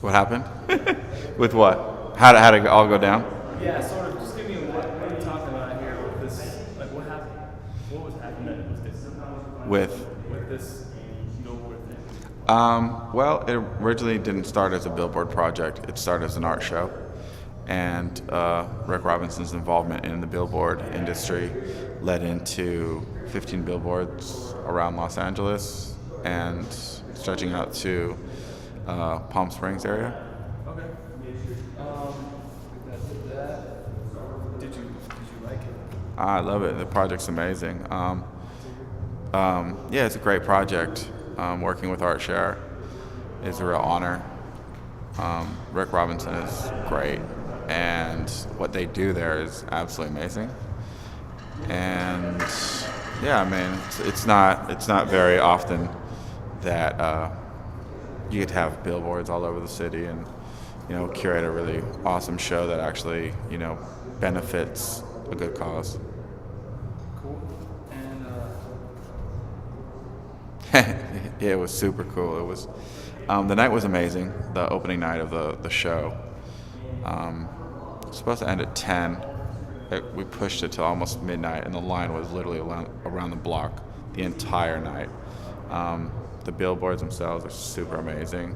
What happened? With what? How did it all go down? Yeah, sort of. Just give me what are you talking about here with this? Like, what happened? What was happening with this? With With this billboard thing? well, it originally didn't start as a billboard project. It started as an art show, and Rick Robinson's involvement in the billboard industry led into 15 billboards around Los Angeles and stretching out to Palm Springs area. Okay. Um, did you like it? I love it. The project's amazing. Yeah, it's a great project. Working with ArtShare is a real honor. Rick Robinson is great, and what they do there is absolutely amazing. And yeah, I mean, it's not very often that you get to have billboards all over the city and curate a really awesome show that actually benefits a good cause. Cool. And Yeah, it was super cool. It was the night was amazing. The opening night of the show. It was supposed to end at 10. We pushed it to almost midnight, and the line was literally around the block the entire night. The billboards themselves are super amazing.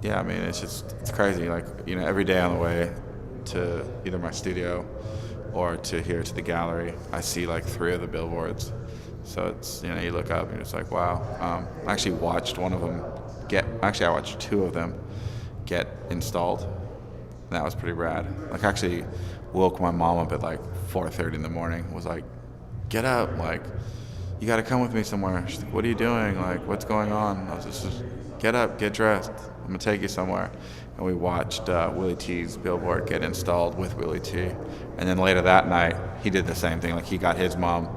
Yeah, I mean, it's crazy. Like, every day on the way to either my studio or to here to the gallery, I see like 3 of the billboards. So it's, you look up and you're just like, wow. I actually watched one of them I watched 2 of them get installed. That was pretty rad. Like, I actually woke my mom up at like 4:30 in the morning. Was like, get up, like, you got to come with me somewhere. She's like, what are you doing? Like, what's going on? I was just get up, get dressed. I'm gonna take you somewhere. And we watched Willie T's billboard get installed with Willie T. And then later that night, he did the same thing. Like, he got his mom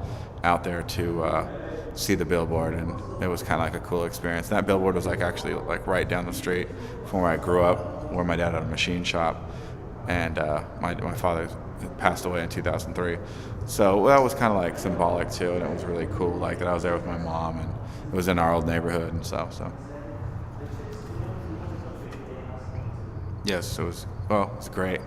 out there to see the billboard, and it was kind of like a cool experience. That billboard was like actually like right down the street from where I grew up, where my dad had a machine shop, and my father passed away in 2003. So that was kind of like symbolic too, and it was really cool, like that I was there with my mom, and it was in our old neighborhood and stuff. So yes, it was. Well, it's great.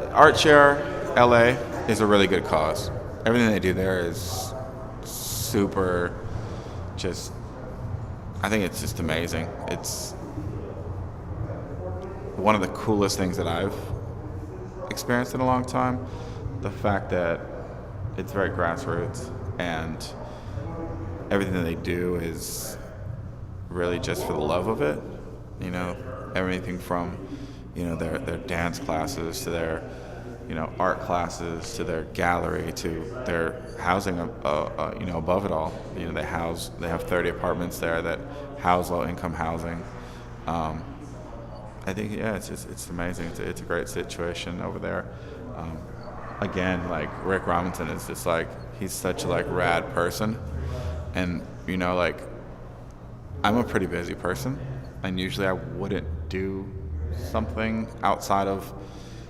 ArtShare LA is a really good cause. Everything they do there is super. Just, I think it's just amazing. It's one of the coolest things that I've experienced in a long time. The fact that it's very grassroots, and everything that they do is really just for the love of it. Everything from their dance classes to their art classes to their gallery to their housing above it all. They have 30 apartments there that house low income housing. I think, yeah, it's amazing. It's a great situation over there. Again, like, Rick Robinson is just like, he's such a like rad person, and like, I'm a pretty busy person, and usually I wouldn't do something outside of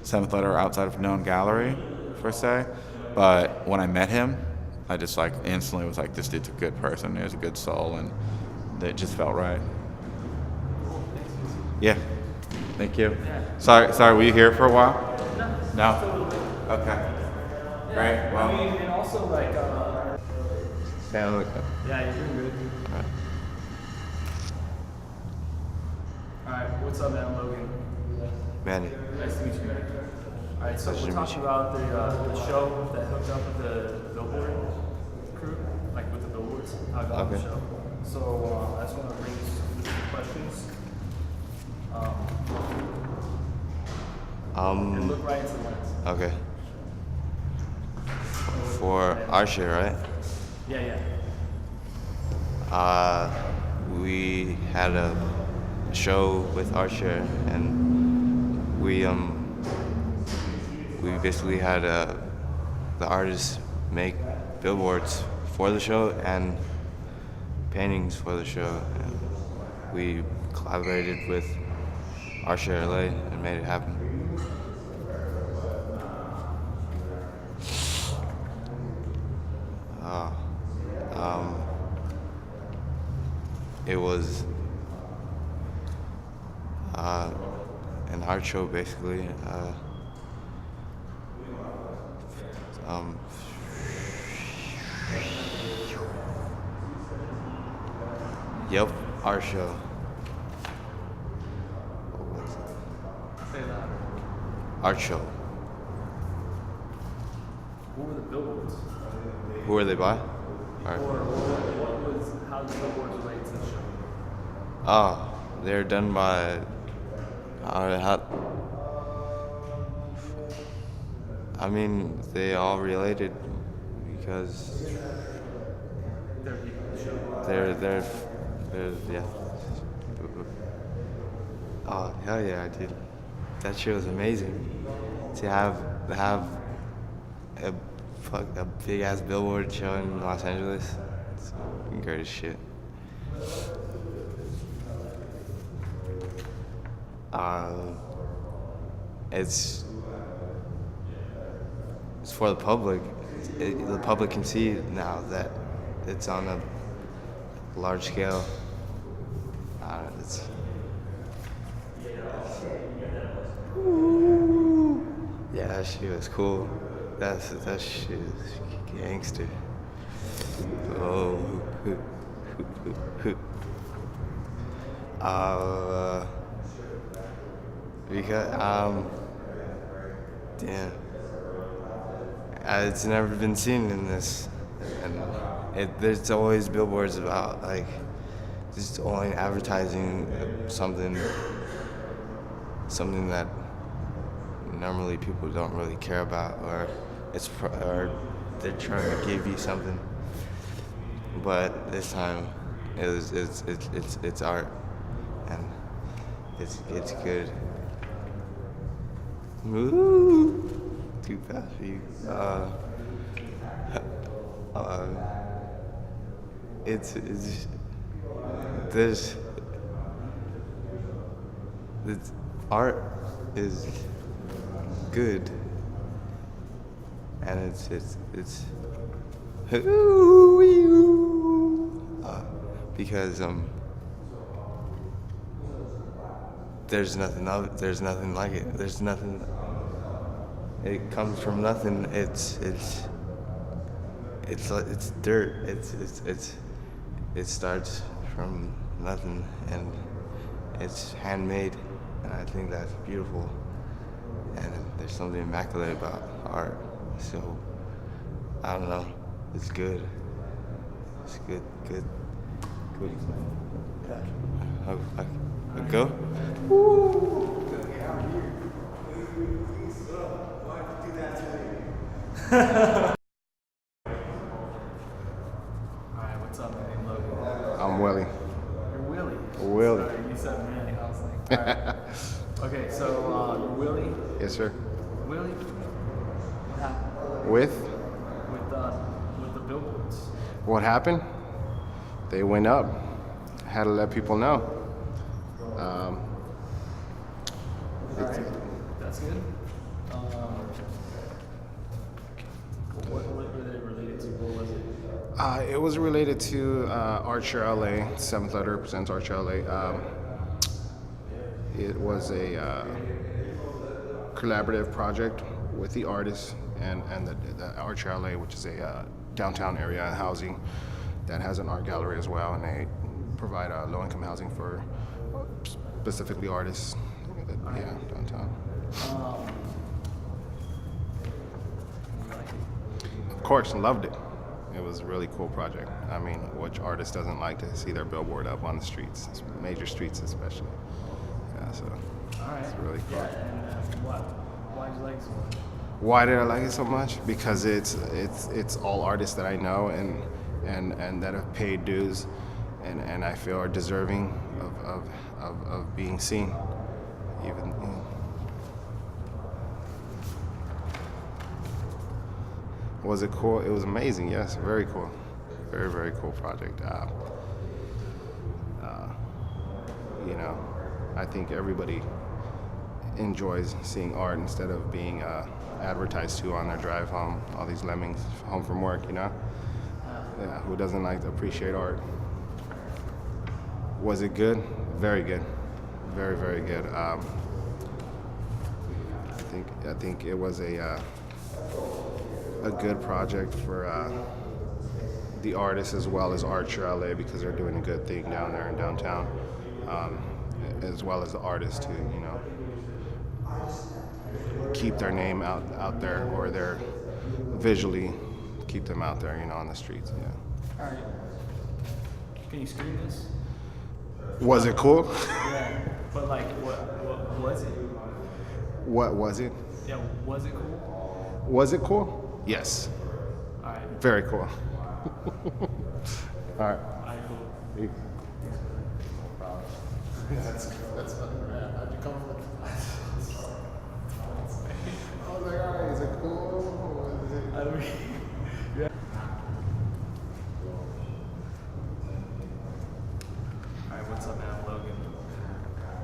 Seventh Letter or outside of Known Gallery per se, but when I met him, I just like instantly was like, this dude's a good person. He has a good soul, and it just felt right. Yeah. Thank you. Sorry. Were you here for a while? No. Okay. Great. Well. I mean, and also like, Yeah. yeah, you're doing good. All right, what's up, man? Logan. Manny. Nice to meet you, man. All right, so Nice to we're meet talking you. about the show that hooked up with the billboard crew, like with the billboards. How it got on the Okay. show. So I just want to bring you some questions. And look right into the lens. Okay. For our share, right? Yeah. We had a show with our share, and we basically had the artists make billboards for the show and paintings for the show, and we collaborated with our share LA and made it happen. art show basically. Um, yep, art show. Say that. Art show. What were the billboards? Who are they by? Art. Or how did the billboards relate to the show? Oh, they're done by. I mean, they all related because They're people in the show. they're yeah. Oh hell yeah, dude! That show was amazing. To have a big ass billboard show in Los Angeles, it's the greatest shit. It's for the public. The public can see now that it's on a large scale. It's yeah, that shit was cool. That shit is gangster. Oh, because damn, it's never been seen in this, and there's always billboards about like just only advertising something that normally people don't really care about, or or they're trying to give you something. But this time, it's art, and it's good. Woo! Too fast for you. It's art is good, and it's because there's nothing like it. There's nothing. It comes from nothing. It's dirt. It starts from nothing, and it's handmade, and I think that's beautiful. And there's something immaculate about art. So I don't know. It's good. It's good. Yeah. I go. Alright, what's up, man? Logan. I'm Willie. You're Willie. Willie. Sorry, you said Manny. I was like, alright. Okay, so you're Willie. Yes, sir. Willie, what happened With with the billboards? what happened? They went up. Had to let people know. Alright, that's good. What were they related to? What was it? It was related to Archer LA. Seventh letter represents Archer LA. It was a collaborative project with the artists and the Archer LA, which is a downtown area housing that has an art gallery as well, and they provide low-income housing for specifically artists. Yeah, downtown. Of course, loved it. It was a really cool project. I mean, which artist doesn't like to see their billboard up on the streets, major streets especially? Yeah, so Alright. it's really cool. Yeah, and why did you like it so much? Why did I like it so much? Because it's all artists that I know and that have paid dues, and I feel are deserving of being seen. Even. You know. Was it cool? It was amazing. Yes, very cool. Very, very cool project. You know, I think everybody enjoys seeing art instead of being advertised to on their drive home. All these lemmings home from work, you know? Yeah, who doesn't like to appreciate art? Was it good? Very good. Very, very good. I think it was a good project for the artists as well as Archer LA, because they're doing a good thing down there in downtown, as well as the artists to keep their name out there, or their visually keep them out there, on the streets. Yeah. All right. Can you scream this? Was it cool? Yeah. But like, what was it? What was it? Yeah. Was it cool? Was it cool? Yes. All right. Very cool. All right. All right. Cool. That's funny, man. How'd you come up with I was like, all right, is it cool? I mean, yeah. All right. What's up, man? Logan.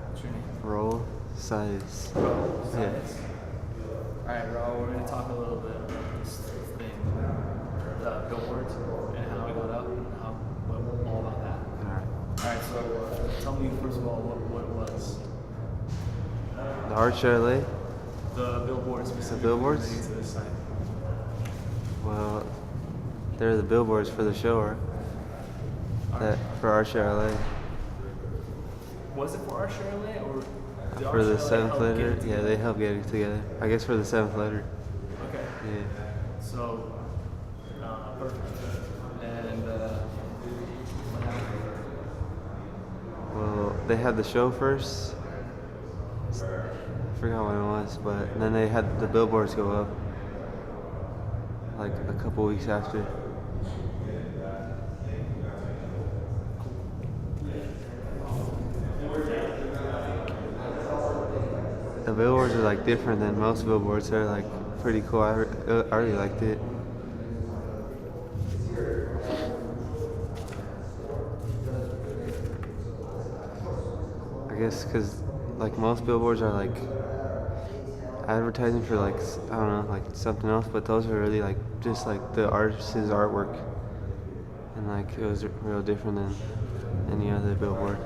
What's your name? Roll size. Yeah. All right, bro. We're gonna talk a little bit about this thing, the billboards, and how it got up, and all about that. All right. So tell me first of all what it was. The Archer LA. The billboards. The billboards? To this site. Well, they're the billboards for the show, right? That for Archer LA. Was it for our LA or did For the Archer LA seventh help letter, get it yeah, together? they help get it together. I guess for the seventh letter. Okay. Yeah. So, perfect. And what happened? Well, they had the show first. I forgot when it was, but then they had the billboards go up like a couple weeks after. The billboards are like different than most billboards. They're like pretty cool. I really liked it. I guess because like most billboards are like advertising for like I don't know, like something else, but those are really like just like the artist's artwork, and like it was real different than any other billboard.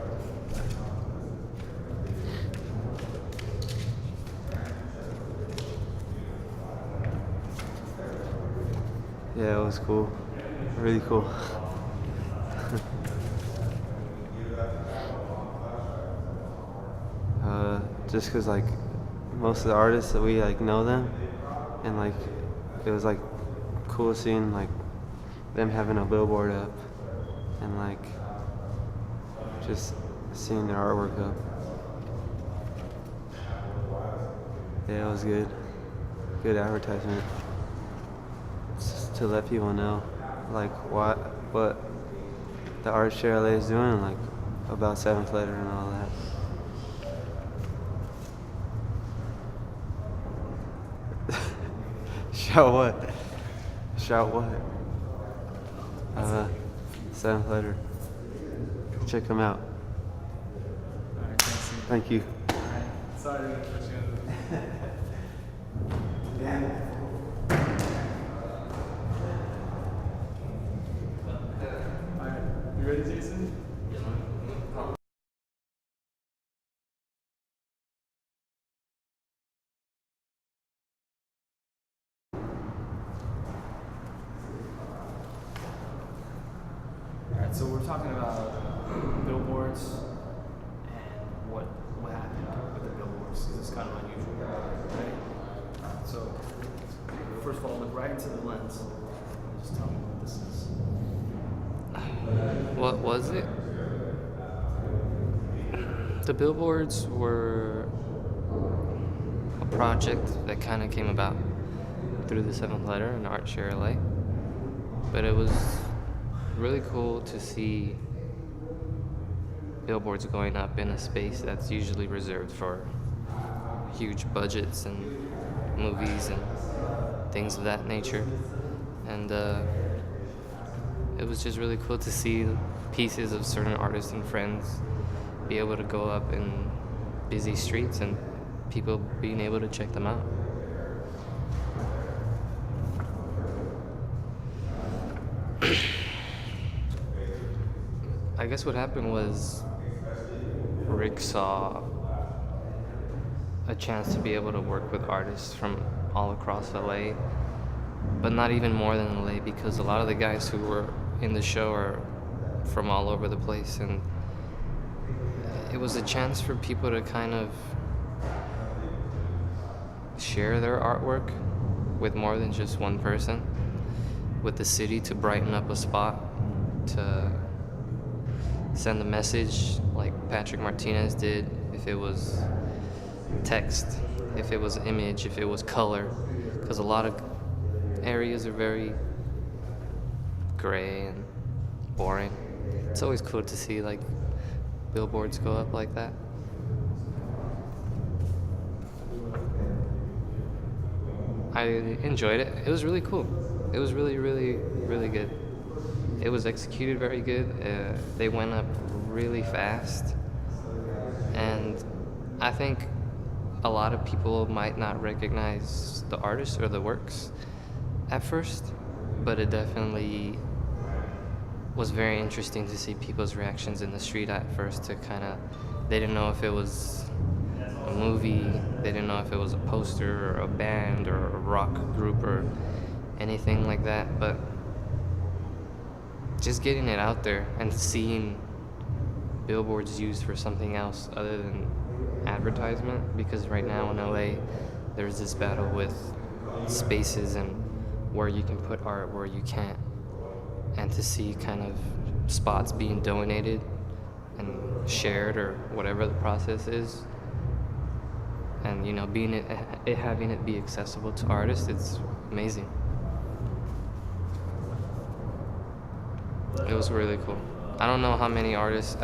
Yeah, it was cool, really cool. Just cause like most of the artists that we like know them, and like it was like cool seeing like them having a billboard up, and like just seeing their artwork up. Yeah, it was good. Good advertisement. Just to let people know like what the Archer LA is doing, like about seventh letter and all that. Shout what? Shout what? Seventh letter. Check them out. All right, thanks. Thank you. All right. Sorry to put you All right, you ready, Jason? Alright, so we're talking about billboards and what happened with the billboards. This is kind of unusual, right? So, first of all, look right into the lens. Just tell me what this is. What was it? The billboards were a project that kind of came about through the seventh letter in Archer LA. But it was really cool to see billboards going up in a space that's usually reserved for huge budgets and movies and things of that nature. And it was just really cool to see pieces of certain artists and friends be able to go up in busy streets and people being able to check them out. I guess what happened was Rick saw a chance to be able to work with artists from all across LA, but not even more than LA, because a lot of the guys who were in the show are from all over the place, and it was a chance for people to kind of share their artwork with more than just one person, with the city, to brighten up a spot, to send a message like Patrick Martinez did, if it was text, if it was image, if it was color, because a lot of areas are very gray and boring. It's always cool to see like billboards go up like that. I enjoyed it. It was really cool. It was really, really, really good. It was executed very good. They went up really fast. And I think a lot of people might not recognize the artist or the works at first, but it definitely was very interesting to see people's reactions in the street at first. To kind of, they didn't know if it was a movie, they didn't know if it was a poster or a band or a rock group or anything like that, but just getting it out there and seeing billboards used for something else other than advertisement, because right now in LA there's this battle with spaces and where you can put art, where you can't, and to see kind of spots being donated and shared or whatever the process is, and you know, being it having it be accessible to artists, it's amazing. It was really cool. I don't know how many artists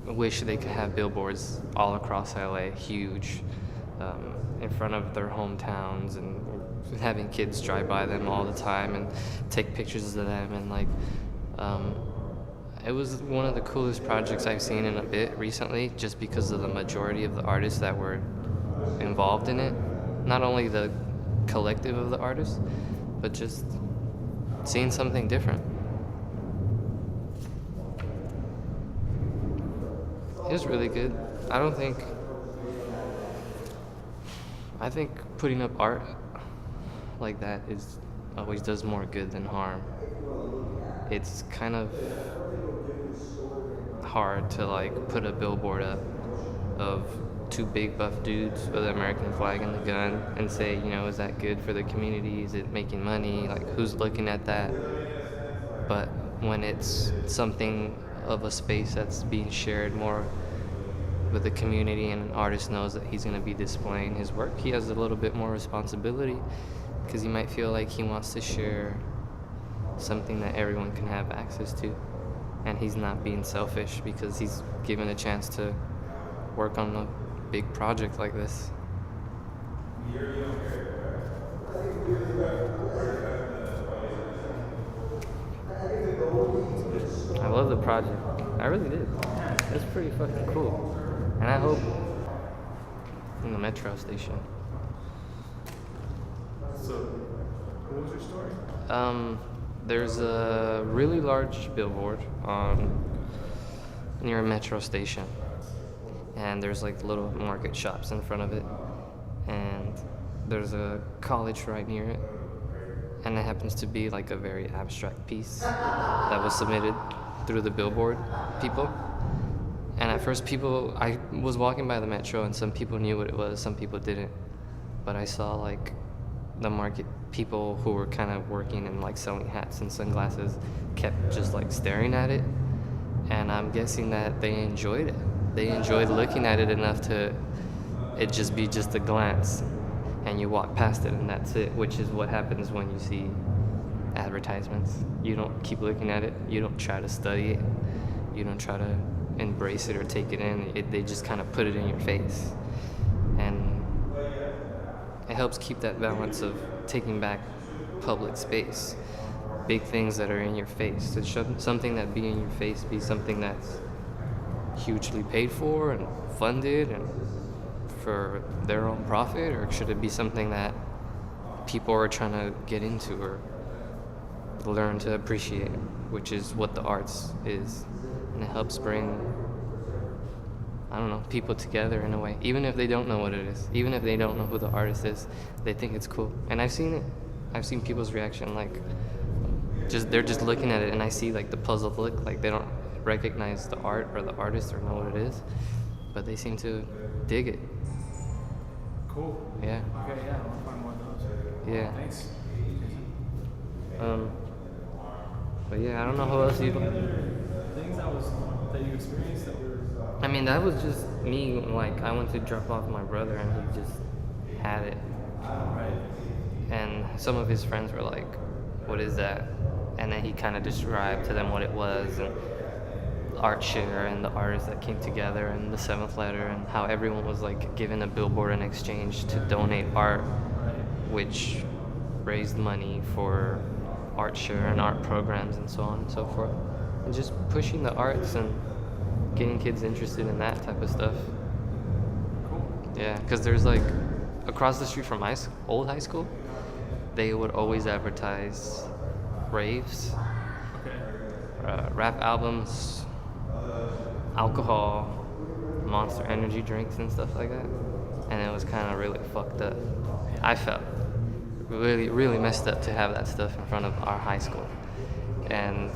wish they could have billboards all across LA, huge, in front of their hometowns, and having kids drive by them all the time and take pictures of them, and like, it was one of the coolest projects I've seen in a bit recently, just because of the majority of the artists that were involved in it. Not only the collective of the artists, but just seeing something different. It was really good. I think putting up art like that always does more good than harm. It's kind of hard to like put a billboard up of two big buff dudes with the American flag and the gun and say, you know, is that good for the community? Is it making money? Like, who's looking at that? But when it's something of a space that's being shared more with the community, and an artist knows that he's going to be displaying his work, he has a little bit more responsibility, because he might feel like he wants to share something that everyone can have access to, and he's not being selfish because he's given a chance to work on a big project like this. I love the project. I really did. It's pretty fucking cool. And I hope in the metro station. So, what was your story? There's a really large billboard near a metro station, and there's like little market shops in front of it, and there's a college right near it, and it happens to be like a very abstract piece that was submitted through the billboard people. And at first I was walking by the metro, and some people knew what it was, some people didn't, but I saw like the market people who were kind of working and like selling hats and sunglasses kept just like staring at it, and I'm guessing that they enjoyed it. They enjoyed looking at it enough to it just be just a glance, and you walk past it and that's it, which is what happens when you see advertisements. You don't keep looking at it, you don't try to study it, you don't try to embrace it or take it in. They just kind of put it in your face, and it helps keep that balance of taking back public space, big things that are in your face. To show something that be in your face be something that's hugely paid for and funded and for their own profit, or should it be something that people are trying to get into or learn to appreciate, which is what the arts is. And it helps bring I don't know, people together in a way. Even if they don't know what it is, even if they don't know who the artist is, they think it's cool. And I've seen it. I've seen people's reaction, like, they're just looking at it, and I see like the puzzled look, like they don't recognize the art or the artist or know what it is, but they seem to dig it. Cool. Yeah. Okay, yeah, I want to find more of those. Yeah. Thanks. But yeah, I don't know who else you. Things that you experienced that were. I mean, that was just me. Like, I went to drop off my brother, and he just had it. Right. And some of his friends were like, "What is that?" And then he kind of described to them what it was, and ArtShare and the artists that came together, and the Seventh Letter, and how everyone was like given a billboard in exchange to donate art, which raised money for ArtShare and art programs and so on and so forth. And just pushing the arts and getting kids interested in that type of stuff. Cool. Yeah, because there's like, across the street from my old high school, they would always advertise raves, rap albums, alcohol, Monster Energy drinks and stuff like that. And it was kind of really fucked up. I felt really, really messed up to have that stuff in front of our high school. And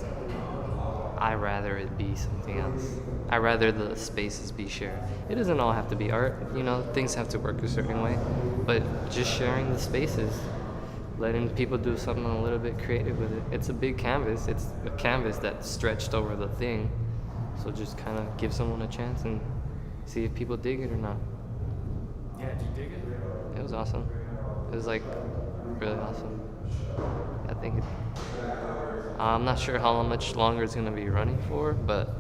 I'd rather it be something else. I'd rather the spaces be shared. It doesn't all have to be art, you know, things have to work a certain way. But just sharing the spaces, letting people do something a little bit creative with it. It's a big canvas. It's a canvas that's stretched over the thing. So just kind of give someone a chance and see if people dig it or not. Yeah, did you dig it? It was awesome. It was like really awesome. I think I'm not sure how much longer it's going to be running for, but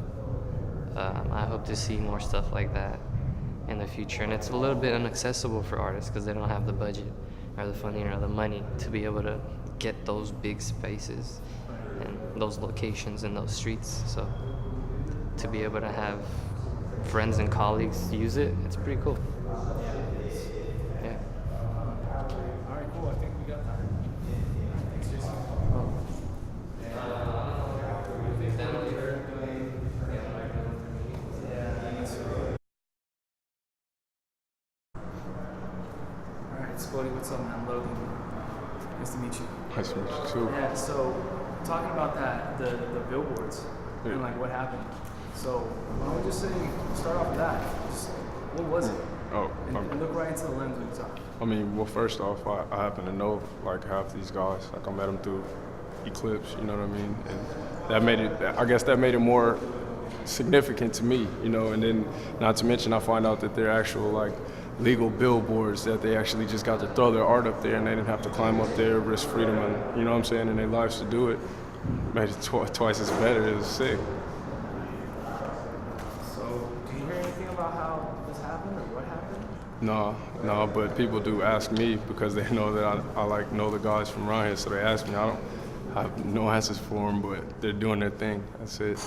I hope to see more stuff like that in the future. And it's a little bit inaccessible for artists because they don't have the budget or the funding or the money to be able to get those big spaces and those locations and those streets. So to be able to have friends and colleagues use it, it's pretty cool. Yeah. All right, cool. I think we got that. Thanks, Jason. All right, Spody, what's up, man? Logan. Nice to meet you. Nice to meet you too. Yeah, so talking about that, the billboards Yeah. and like what happened. So why don't we just start off with that? Just, what was it? Oh, And look right into the lens when you talk. I mean, well, first off, I happen to know like half these guys. Like I met them through Eclipse, you know what I mean? And that made it, I guess that made it more significant to me, you know, and then not to mention I find out that they're actual like legal billboards that they actually just got to throw their art up there and they didn't have to climb up there, risk freedom and, you know what I'm saying, in their lives to do it. Made it twice as better. It was sick. So do you hear anything about how this happened or what happened? No, but people do ask me because they know that I like know the guys from around here, so they ask me. I don't have no answers for them, but they're doing their thing. That's it.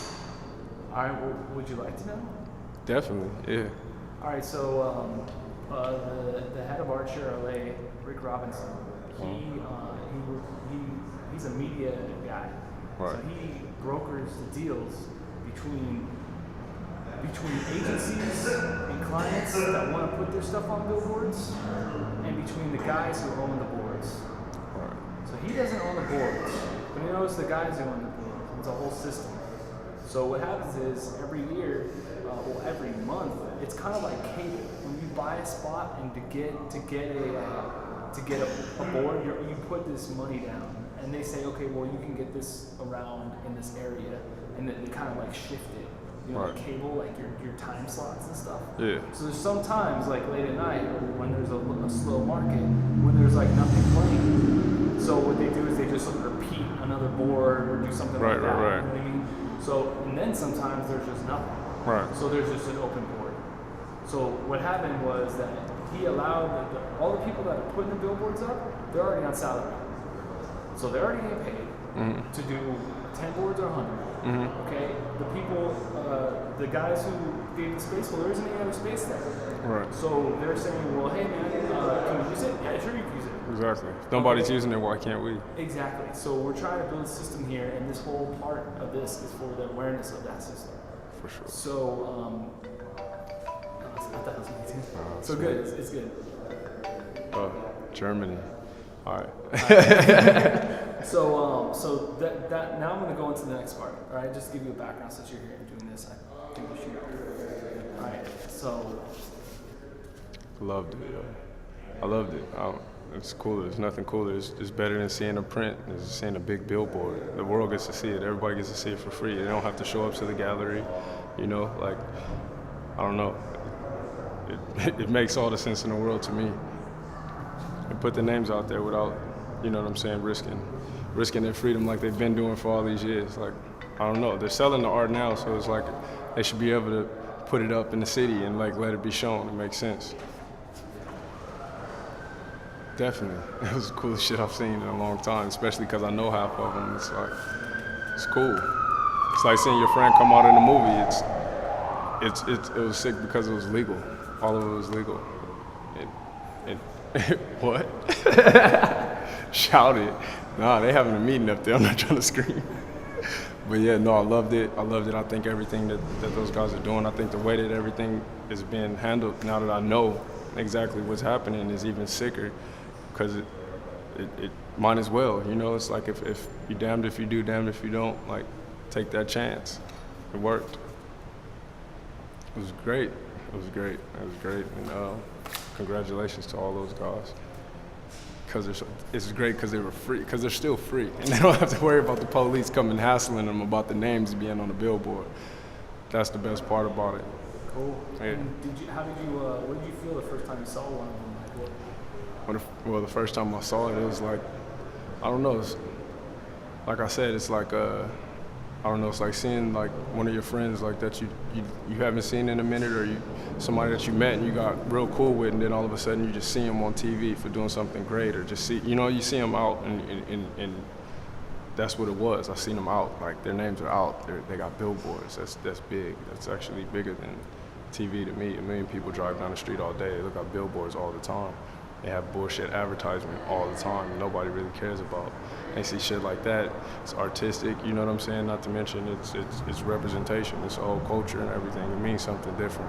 All right, well, would you like to know? Definitely, yeah. All right, so the head of ArtShare LA, Rick Robinson, he's a media guy. Right. So he brokers the deals between agencies and clients that want to put their stuff on billboards, and between the guys who own the boards. Right. So he doesn't own the boards, but he knows the guys who own the boards. It's a whole system. So what happens is every year, every month, it's kind of like cable. When you buy a spot and to get a board, you put this money down, and they say, okay, well you can get this around in this area, and then they kind of like shift it. You know, Right. like cable, like your time slots and stuff. Yeah. So there's sometimes like late at night or when there's a slow market, when there's like nothing playing. So what they do is they just repeat another board or do something Right, like that. right. You know what I mean? So and then sometimes there's just nothing. Right. So there's just an open board. So what happened was that he allowed all the people that are putting the billboards up, they're already on salary. So they're already getting paid to do 10 boards or 100. Okay, the people, the guys who gave the space, well, there isn't any other space there. Right. So they're saying, well, hey man, can we use it? Yeah, sure you can use it. Exactly. If nobody's using it, why can't we? Exactly. So we're trying to build a system here, and this whole part of this is for the awareness of that system. For sure. So thought it was me too. So good. It's good. Germany. All right. So that now I'm gonna go into the next part. All right, just to give you a background since you're here and doing this. I think we should. All right. So Loved it. I loved it. It's cooler. There's nothing cooler. It's better than seeing a print. It's seeing a big billboard. The world gets to see it. Everybody gets to see it for free. They don't have to show up to the gallery. You know, like, I don't know. It makes all the sense in the world to me. And put the names out there without, you know what I'm saying, risking their freedom like they've been doing for all these years. Like, I don't know. They're selling the art now, so it's like they should be able to put it up in the city and like let it be shown. It makes sense. Definitely. It was the coolest shit I've seen in a long time, especially because I know half of them. It's like, it's cool. It's like seeing your friend come out in a movie. It was sick because it was legal. All of it was legal. What? Shout it. Nah, they having a meeting up there. I'm not trying to scream. But yeah, no, I loved it. I think everything that those guys are doing, I think the way that everything is being handled now that I know exactly what's happening is even sicker. Because it might as well, you know. It's like if you damned if you do, damned if you don't. Like, take that chance. It worked. It was great. And congratulations to all those guys. Because it's great because they were free. Because they're still free, and they don't have to worry about the police coming hassling them about the names being on the billboard. That's the best part about it. cool. Yeah. And what did you feel the first time you saw one of them? Like, what? Well, the first time I saw it, it was like, I don't know. Like I said, it's like I don't know. It's like seeing like one of your friends like that you haven't seen in a minute, or somebody that you met and you got real cool with, and then all of a sudden you just see them on TV for doing something great, or just see you see them out, and that's what it was. I seen them out, like their names are out. They got billboards. That's big. That's actually bigger than TV to me. A million people drive down the street all day. They look at billboards all the time. They have bullshit advertisement all the time. Nobody really cares about. They see shit like that. It's artistic, you know what I'm saying? Not to mention it's representation. It's a whole culture and everything. It means something different.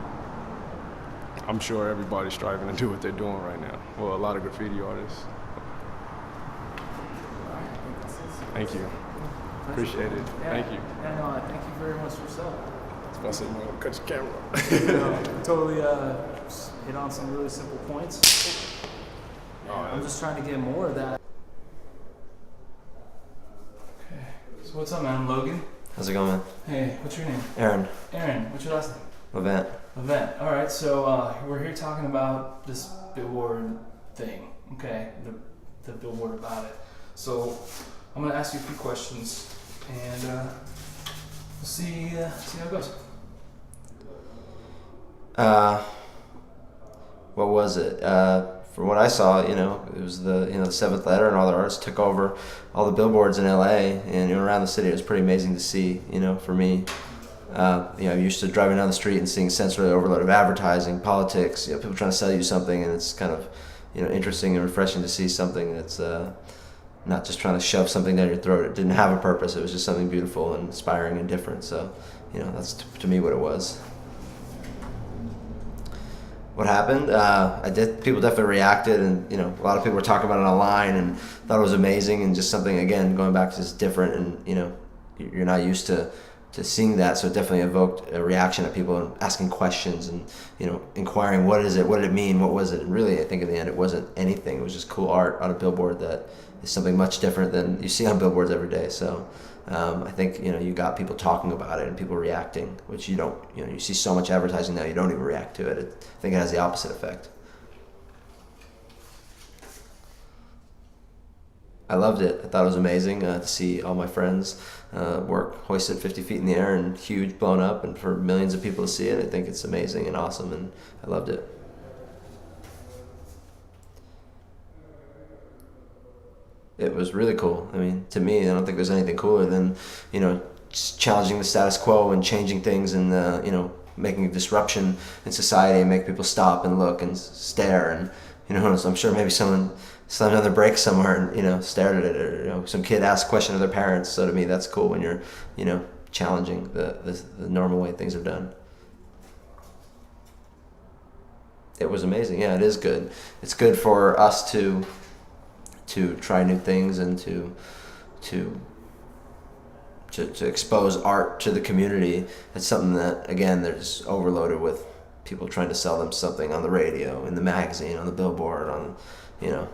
I'm sure everybody's striving to do what they're doing right now. Well, a lot of graffiti artists. Thank you. Appreciate it. Yeah. Thank you. Yeah, no, thank you very much yourself. It's about to cut your camera. Totally just hit on some really simple points. I'm just trying to get more of that. Okay. So what's up, man? I'm Logan. How's it going, man? Hey, what's your name? Aaron, Aaron. What's your last name? Levant. Event. All right. So we're here talking about this billboard thing. Okay. The billboard about it. So I'm gonna ask you a few questions, and we'll see how it goes. What was it? From what I saw, it was the seventh letter, and all the artists took over all the billboards in LA and around the city. It was pretty amazing to see, for me. I'm used to driving down the street and seeing sensory overload of advertising, politics, people trying to sell you something, and it's kind of, interesting and refreshing to see something that's not just trying to shove something down your throat. It didn't have a purpose. It was just something beautiful and inspiring and different. So, that's to me what it was. What happened? People definitely reacted, and a lot of people were talking about it online and thought it was amazing, and just something, again, going back to just different, and you're not used to seeing that, so it definitely evoked a reaction of people and asking questions and inquiring, what is it, what did it mean, what was it? And really, I think in the end it wasn't anything. It was just cool art on a billboard that is something much different than you see on billboards every day. So I think you got people talking about it and people reacting, which you don't. You see so much advertising now, you don't even react to it. I think it has the opposite effect. I loved it. I thought it was amazing to see all my friends work hoisted 50 feet in the air and huge, blown up, and for millions of people to see it. I think it's amazing and awesome, and I loved it. It was really cool. I mean, to me, I don't think there's anything cooler than, just challenging the status quo and changing things and, making a disruption in society and make people stop and look and stare. And, so I'm sure maybe someone slammed on their brakes somewhere and, stared at it, or, some kid asked a question of their parents. So to me, that's cool when you're, challenging the normal way things are done. it was amazing. Yeah, it is good. It's good for us to try new things and to expose art to the community. It's something that, again, they're just overloaded with people trying to sell them something on the radio, in the magazine, on the billboard, on, you know,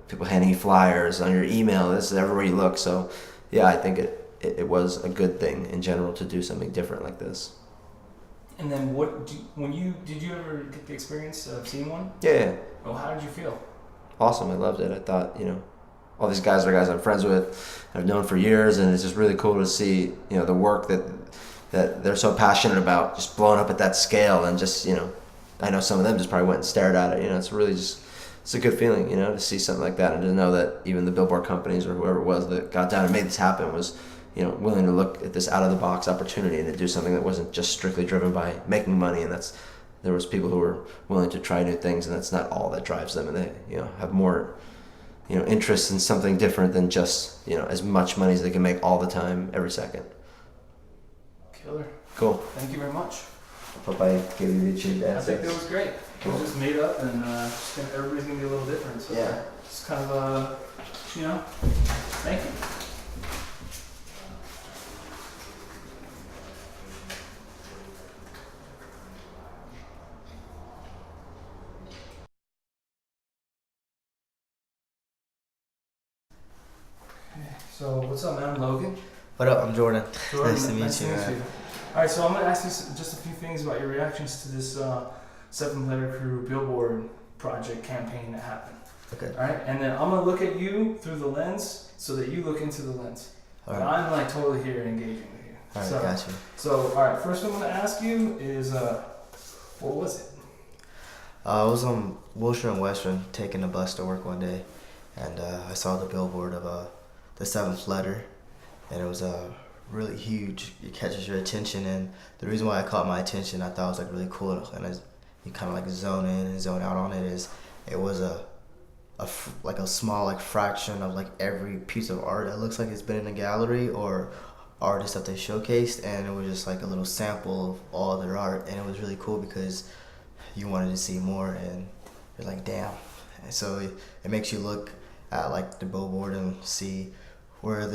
people handing you flyers on your email. This is everywhere you look. So, yeah, I think it was a good thing in general to do something different like this. And then did you ever get the experience of seeing one? Yeah. Well, how did you feel? Awesome. I loved it. I thought, you know, all these guys are guys I'm friends with, I've known for years, and it's just really cool to see, you know, the work that they're so passionate about, just blowing up at that scale. And just, you know, I know some of them just probably went and stared at it. You know, it's really just, it's a good feeling, you know, to see something like that, and to know that even the billboard companies or whoever it was that got down and made this happen was, you know, willing to look at this out of the box opportunity and to do something that wasn't just strictly driven by making money. And there was people who were willing to try new things, and that's not all that drives them. And they, you know, have more, you know, interest in something different than just, you know, as much money as they can make all the time, every second. Killer. Cool. Thank you very much. Hope I gave you the cheap I answer. think that was great. Cool. It was just made up, and everybody's gonna be a little different. So Yeah. it's kind of you know, thank you. So what's up, man? I'm Logan. What up? I'm Jordan. Jordan, Nice to meet you, man. All right, so I'm gonna ask you just a few things about your reactions to this Seventh Letter Crew billboard project campaign that happened. Okay. All right, and then I'm gonna look at you through the lens so that you look into the lens. All And right. I'm like totally here engaging with you. All right. So, Got you. So, all right, first one I'm gonna ask you is, what was it? I was on Wilshire and Western taking a bus to work one day, and I saw the billboard of the Seventh Letter, and it was really huge. It catches your attention, and the reason why it caught my attention, I thought it was like really cool, and you kind of like zone in and zone out on it. Is it was like a small like fraction of like every piece of art that looks like it's been in a gallery or artists that they showcased, and it was just like a little sample of all their art, and it was really cool because you wanted to see more, and you're like, damn. And so it makes you look at like the billboard and see where's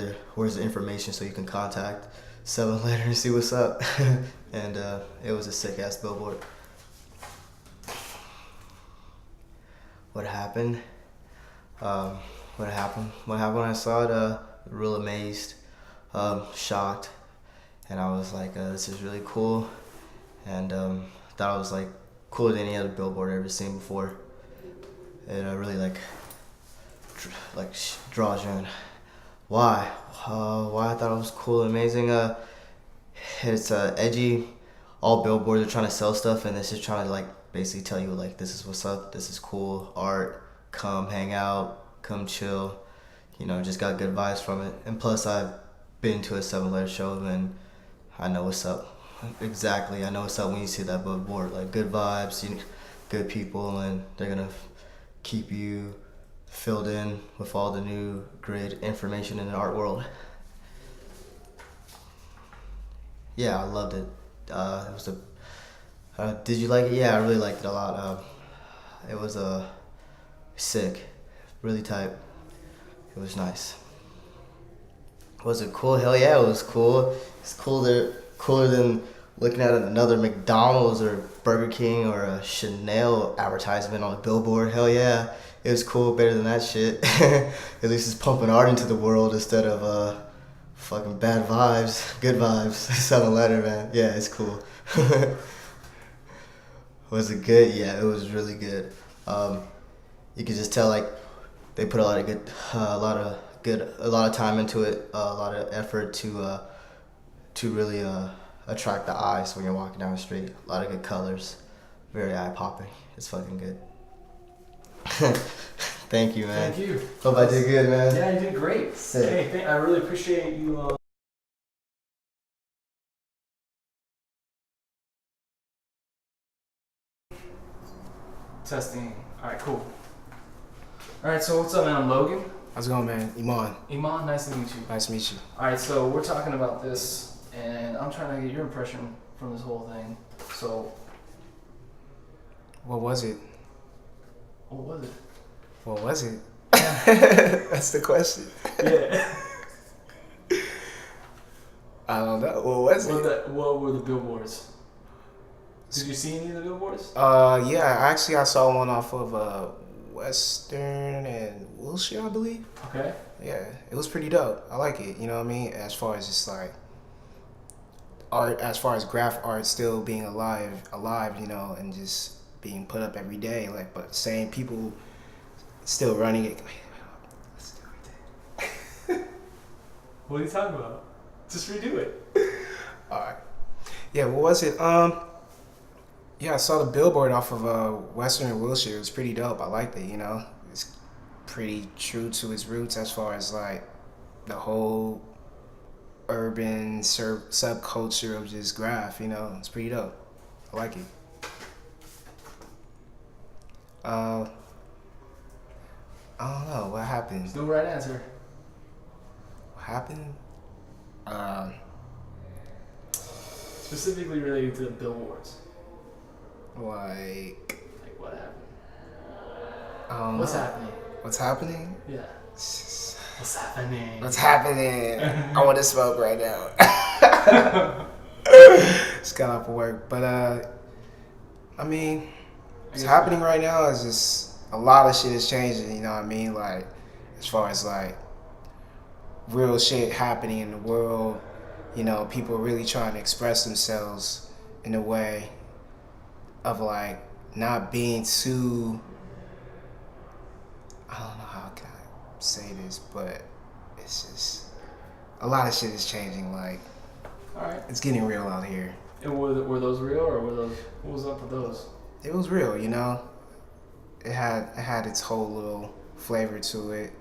the information so you can contact Seventh Letter and see what's up. And it was a sick ass billboard. What happened? What happened when I saw it? Real amazed, shocked, and I was like, this is really cool, and thought it was like cooler than any other billboard I've ever seen before. It really draws you in. Why I thought it was cool and amazing. It's edgy. All billboards are trying to sell stuff, and this is trying to like basically tell you like, this is what's up, this is cool art, come hang out, come chill, you know, just got good vibes from it. And plus I've been to a Seventh Letter show, and I know what's up. Exactly, I know what's up when you see that billboard, like good vibes, good people, and they're gonna keep you filled in with all the new great information in the art world. Yeah, I loved it. It was did you like it? Yeah, I really liked it a lot. It was sick, really tight. It was nice. Was it cool? Hell yeah, it was cool. It's cooler than looking at another McDonald's or Burger King or a Chanel advertisement on a billboard. Hell yeah, it was cool, better than that shit. At least it's pumping art into the world instead of fucking bad vibes, good vibes. Seventh Letter, man. Yeah, it's cool. Was it good? Yeah, it was really good. You could just tell like they put a lot of time into it, a lot of effort to really attract the eyes when you're walking down the street. A lot of good colors, very eye popping. It's fucking good. Thank you, man. Thank you. Hope I did good, man. Yeah, you did great. Sick. Hey, I really appreciate you. Testing. All right, cool. All right, so what's up, man? I'm Logan. How's it going, man? Iman. Iman, nice to meet you. Nice to meet you. All right, so we're talking about this, and I'm trying to get your impression from this whole thing. So, What was it? What was it? What was it? That's the question. Yeah. I don't know. What was it? What were the billboards? Did you see any of the billboards? Yeah, actually I saw one off of Western and Wilshire, I believe. Okay. Yeah, it was pretty dope. I like it, you know what I mean? As far as just like art, as far as graph art still being alive, you know, and just being put up every day, like, but same people still running it. Let's do it. What are you talking about? Just redo it. All right. Yeah, what was it? Yeah, I saw the billboard off of Western and Wilshire. It was pretty dope. I liked it, you know. It's pretty true to its roots as far as like the whole urban subculture of just graph, you know. It's pretty dope. I like it. I don't know what happened. There's no right answer. What happened? Specifically related to the billboards. Like What happened? I don't What's know. happening? What's happening? Yeah. What's happening? What's happening? I want to smoke right now. Just got off of work, but I mean, what's happening right now is just a lot of shit is changing. You know what I mean? Like, as far as like real shit happening in the world, you know, people really trying to express themselves in a way of like not being too. I don't know how can I say this, but it's just a lot of shit is changing. Like, All right. it's getting real out here. And were those real, or were those? What was up with those? It was real, you know. It had its whole little flavor to it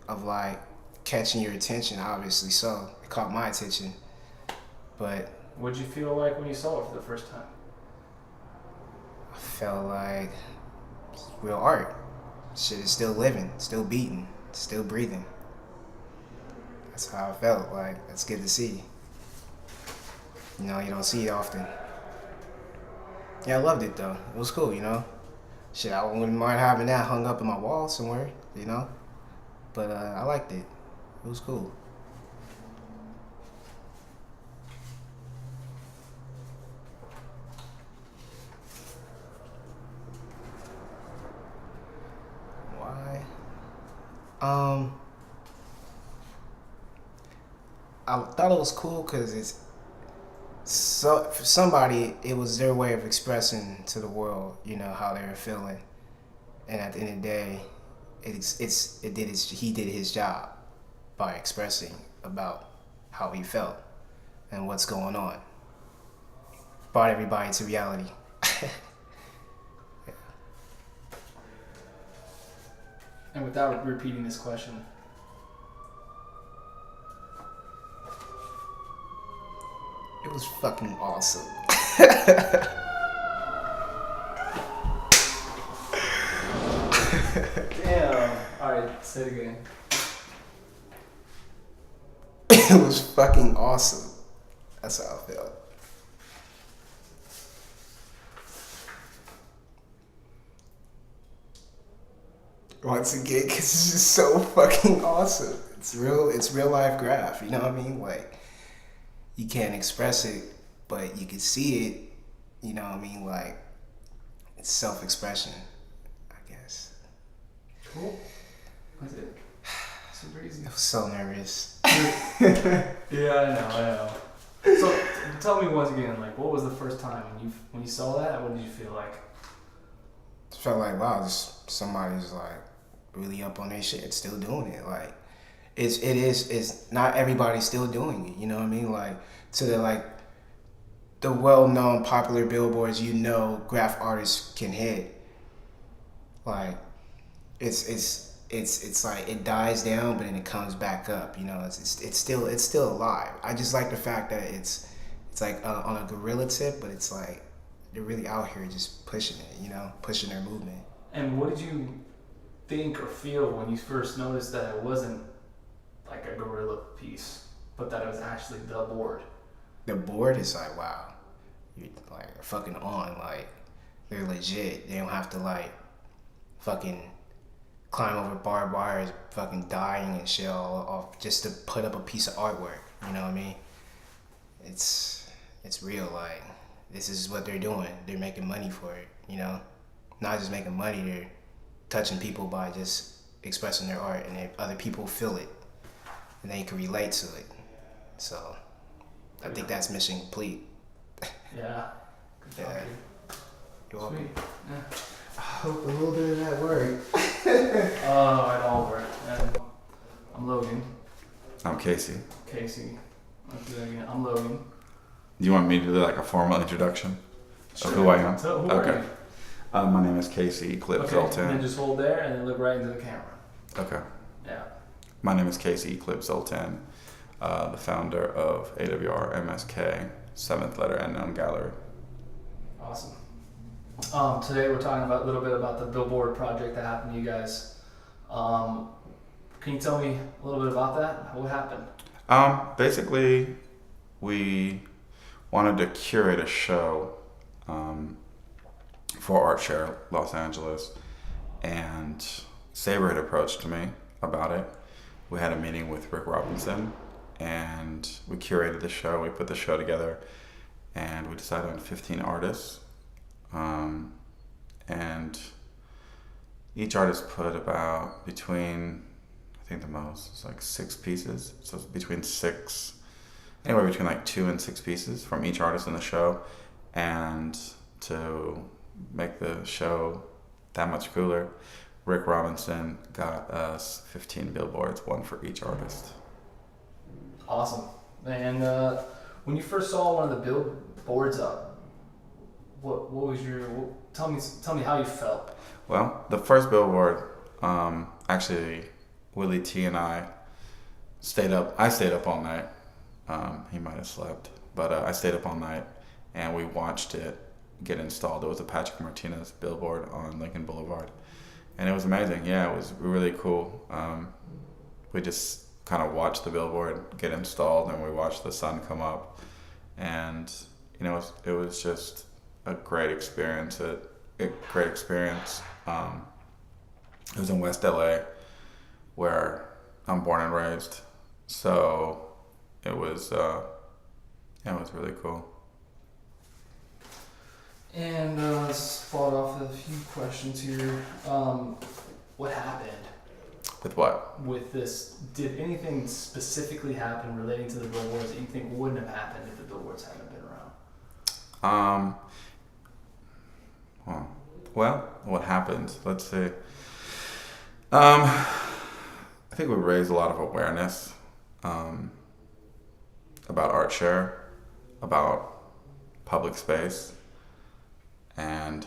of like catching your attention. Obviously, so it caught my attention. But What'd you feel like when you saw it for the first time? I felt like it's real art. Shit is still living, still beating, still breathing. That's how I felt. Like, that's good to see. You know, you don't see it often. Yeah, I loved it though. It was cool, you know. Shit, I wouldn't mind having that hung up in my wall somewhere, you know. But I liked it. It was cool. Why? I thought it was cool because it's so for somebody it was their way of expressing to the world, you know, how they were feeling, and at the end of the day, he did his job by expressing about how he felt and what's going on. Brought everybody to reality. And without repeating this question, It was fucking awesome. damn. All right, say it again. It was fucking awesome. That's how I felt. Once again, because it's just so fucking awesome. It's real life graph, you know what I mean? Like, you can't express it, but you can see it, you know what I mean? Like, it's self-expression, I guess. Cool. That's it. Super easy. I was so nervous. Yeah, I know. So tell me once again, like, what was the first time when you saw that? What did you feel like? It felt like, wow, somebody's like really up on their shit, still doing it. Like, it's not everybody's still doing it, you know what I mean? Like, to the well-known popular billboards, you know, graph artists can hit. Like, it's like it dies down, but then it comes back up. You know, it's still alive. I just like the fact that it's like on a guerrilla tip, but it's like they're really out here just pushing it. You know, pushing their movement. And what did you think or feel when you first noticed that it wasn't like a guerrilla piece, but that it was actually the board? The board is like, wow, you're like fucking on. Like, they're legit. They don't have to like fucking climb over barbed wires, fucking dying and shit all off just to put up a piece of artwork. You know what I mean? It's real. Like, this is what they're doing. They're making money for it. You know, not just making money. They're touching people by just expressing their art, and if other people feel it, and they can relate to it. So, I think that's mission complete. Yeah. Good Yeah. talk, You're welcome. Sweet. Yeah. I hope a little bit of that worked. Oh, it all worked. And I'm Logan. I'm Casey. Casey. Let's do that again. I'm Logan. Do you want me to do like a formal introduction of who I am? So, who are Okay. you? My name is Casey Eclipse Okay, and then Zoltan. just hold there and then look right into the camera. Okay. Yeah. My name is Casey Eclipse Zoltan, the founder of AWR MSK, 7th Letter Unknown Gallery. Awesome. Today we're talking about a little bit about the billboard project that happened to you guys. Can you tell me a little bit about that? What happened? Basically, we wanted to curate a show for Art Share Los Angeles, and Sabre had approached me about it. We had a meeting with Rick Robinson, and we curated the show. We put the show together, and we decided on 15 artists. And each artist put about between, I think the most is like 6 pieces. So it's anywhere between like 2 and 6 pieces from each artist in the show. And to make the show that much cooler, Rick Robinson got us 15 billboards, 1 for each artist. Awesome. And when you first saw one of the billboards up, what was your? Tell me how you felt. Well, the first billboard, actually, Willie T and I stayed up. I stayed up all night. He might have slept, but I stayed up all night, and we watched it get installed. It was a Patrick Martinez billboard on Lincoln Boulevard, and it was amazing. Yeah, it was really cool. We just kind of watched the billboard get installed, and we watched the sun come up, and it was just a great experience. It was in West LA, where I'm born and raised, so it was really cool. And let's follow off with a few questions here. What happened With what? with this? Did anything specifically happen relating to the billboards that you think wouldn't have happened if the billboards hadn't been around? Well, what happened? Let's see. I think we raised a lot of awareness about Art Share, about public space, and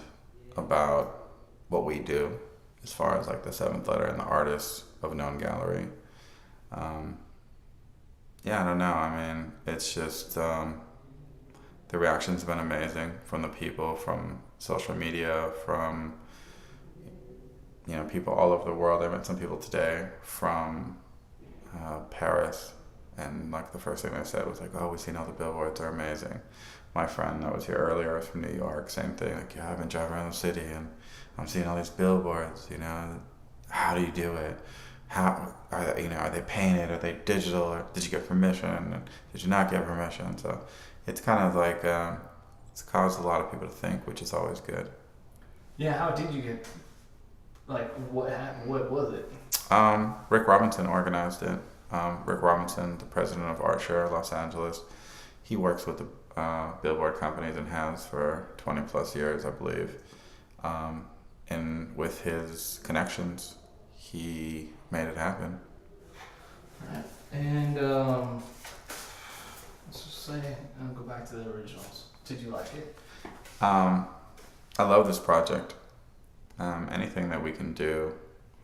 about what we do as far as like the 7th Letter and the artists of Known Gallery. Yeah, I don't know. I mean, it's just the reaction's been amazing from the people, from social media, from people all over the world. I met some people today from Paris, and like the first thing they said was like, "Oh, we've seen all the billboards; they're amazing." My friend that was here earlier was from New York, same thing. Like, yeah, I've been driving around the city and I'm seeing all these billboards. How do you do it? How are they? Are they painted? Are they digital? Or did you get permission? And did you not get permission? So it's kind of like it's caused a lot of people to think, which is always good. Yeah, how did you get? Like, what happened? What was it? Rick Robinson organized it. Rick Robinson, the president of Art Share Los Angeles, he works with the billboard companies and has for 20 plus years, I believe. And with his connections, he made it happen. Alright. And let's just say, I'll go back to the originals. Did you like it? I love this project. Anything that we can do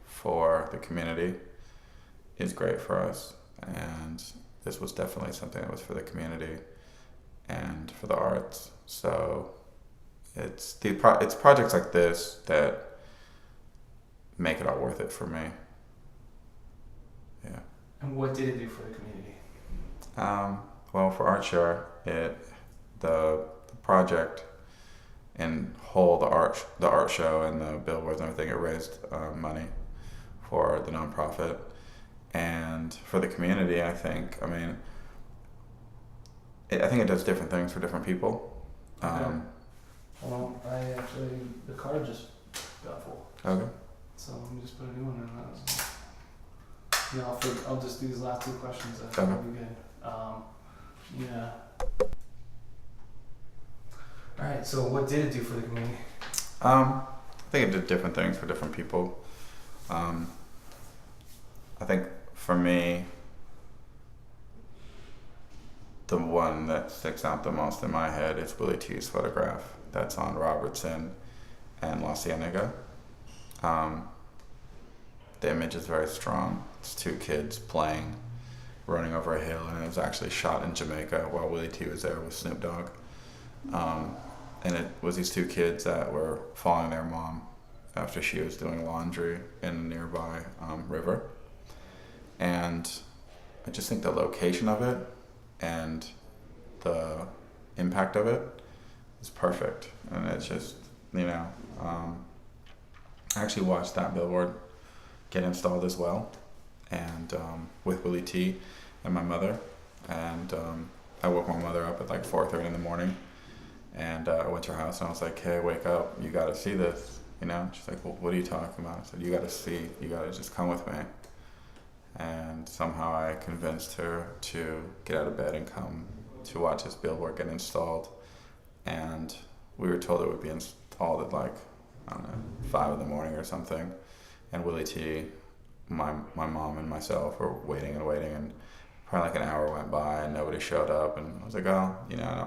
for the community is great for us, and this was definitely something that was for the community and for the arts. So it's projects like this that make it all worth it for me. Yeah. And what did it do for the community? Well, for Art Share, the project in whole, the art show and the billboards and everything, it raised money for the nonprofit and for the community. I think. I mean, I think it does different things for different people. Well, the card just got full. Okay. So let me just put a new one in that. I'll just do these last two questions. Okay. That'll be good. Yeah. All right. So what did it do for the community? I think it did different things for different people. I think for me, the one that sticks out the most in my head is Willie T's photograph that's on Robertson and La Cienega. The image is very strong. It's two kids playing, running over a hill, and it was actually shot in Jamaica while Willie T was there with Snoop Dogg. And it was these two kids that were following their mom after she was doing laundry in a nearby river. And I just think the location of it and the impact of it is perfect. And it's just, I actually watched that billboard get installed as well, and with Willie T and my mother. And I woke my mother up at like 4:30 in the morning, and I went to her house and I was like, hey, wake up, you gotta see this, She's like, well, what are you talking about? I said, you gotta just come with me. And somehow I convinced her to get out of bed and come to watch this billboard get installed. And we were told it would be installed at like, 5 in the morning or something. And Willie T, my mom and myself were waiting, and probably like an hour went by and nobody showed up. And I was like, oh,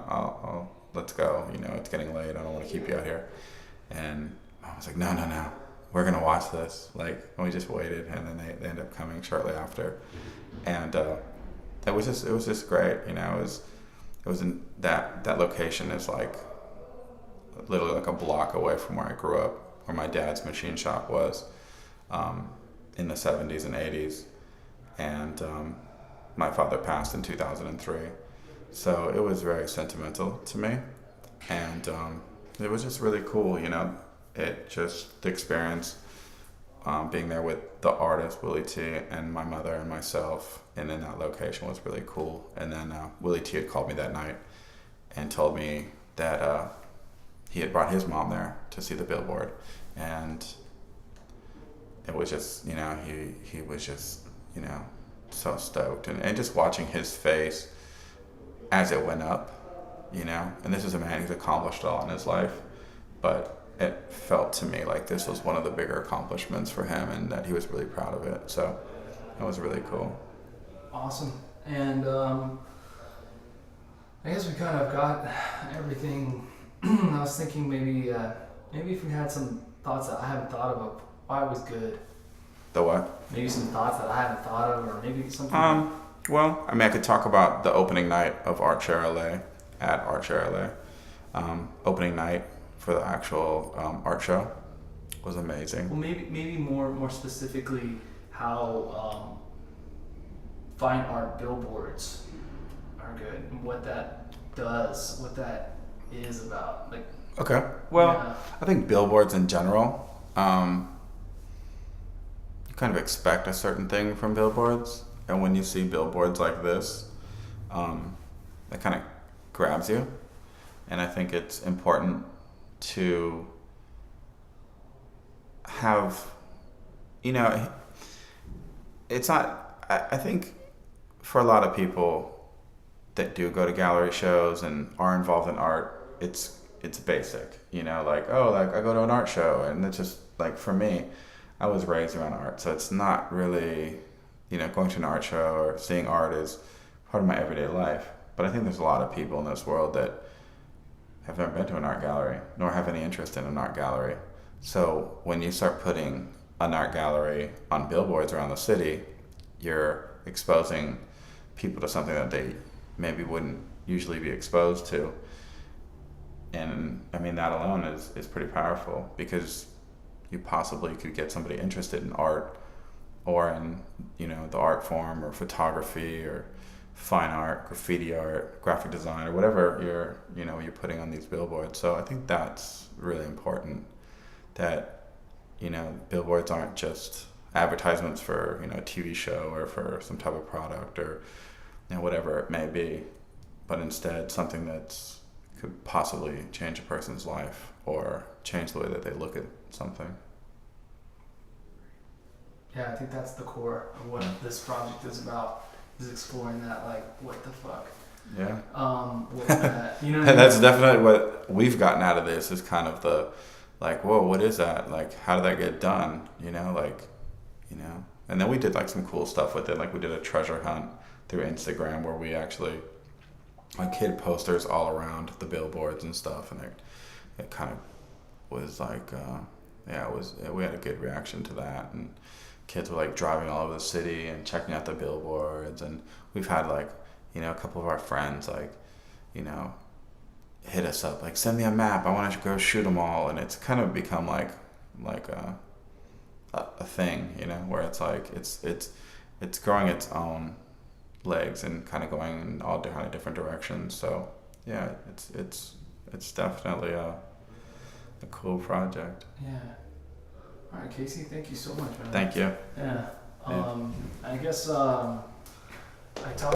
I'll let's go. It's getting late. I don't want to keep you out here. And I was like, no, we're gonna watch this. And we just waited, and then they ended up coming shortly after. And it was just great. It was in that location is like literally like a block away from where I grew up, where my dad's machine shop was. In the 70s and 80s, and my father passed in 2003, so it was very sentimental to me, and it was just really cool, the experience, being there with the artist Willie T and my mother and myself, and in that location was really cool. And then Willie T had called me that night and told me that he had brought his mom there to see the billboard, and it was just, he was just, so stoked. And just watching his face as it went up, and this is a man who's accomplished a lot in his life, but it felt to me like this was one of the bigger accomplishments for him and that he was really proud of it. So it was really cool. Awesome. And I guess we kind of got everything. I was thinking maybe if we had some thoughts that I haven't thought of why it was good. The what? Maybe some thoughts that I haven't thought of, or maybe something. Well, I could talk about the opening night of Art Share LA at Art Share LA. Opening night for the actual art show was amazing. Well, maybe more specifically how fine art billboards are good, and what that does, what that is about. Okay. Well, I think billboards in general. You kind of expect a certain thing from billboards, and when you see billboards like this, it kind of grabs you. And I think it's important to have, it's not, I think for a lot of people that do go to gallery shows and are involved in art, it's basic, I go to an art show, and it's just for me, I was raised around art, so it's not really, going to an art show or seeing art is part of my everyday life. But I think there's a lot of people in this world that have never been to an art gallery, nor have any interest in an art gallery. So when you start putting an art gallery on billboards around the city, you're exposing people to something that they maybe wouldn't usually be exposed to. And that alone is pretty powerful, because you possibly could get somebody interested in art or in, the art form or photography or fine art, graffiti art, graphic design, or whatever you're putting on these billboards. So I think that's really important, that billboards aren't just advertisements for a TV show or for some type of product or whatever it may be, but instead something that's could possibly change a person's life or change the way that they look at something. Yeah, I think that's the core of what this project is about, is exploring that, like, what the fuck. Yeah. What that, you know what I And that's mean? definitely what we've gotten out of this, is kind of the, like, whoa, what is that? Like, how did that get done? And then we did like some cool stuff with it. Like we did a treasure hunt through Instagram where we actually like hid posters all around the billboards and stuff, and it kind of was like, we had a good reaction to that, and kids were like driving all over the city and checking out the billboards, and we've had like, a couple of our friends like, hit us up like, send me a map, I want to go shoot them all, and it's kind of become like a thing, where it's like it's growing its own legs and kind of going in all kind of different directions. So yeah, it's definitely a cool project. Yeah. All right, Casey, thank you so much, man. Thank you. Yeah. I guess I talked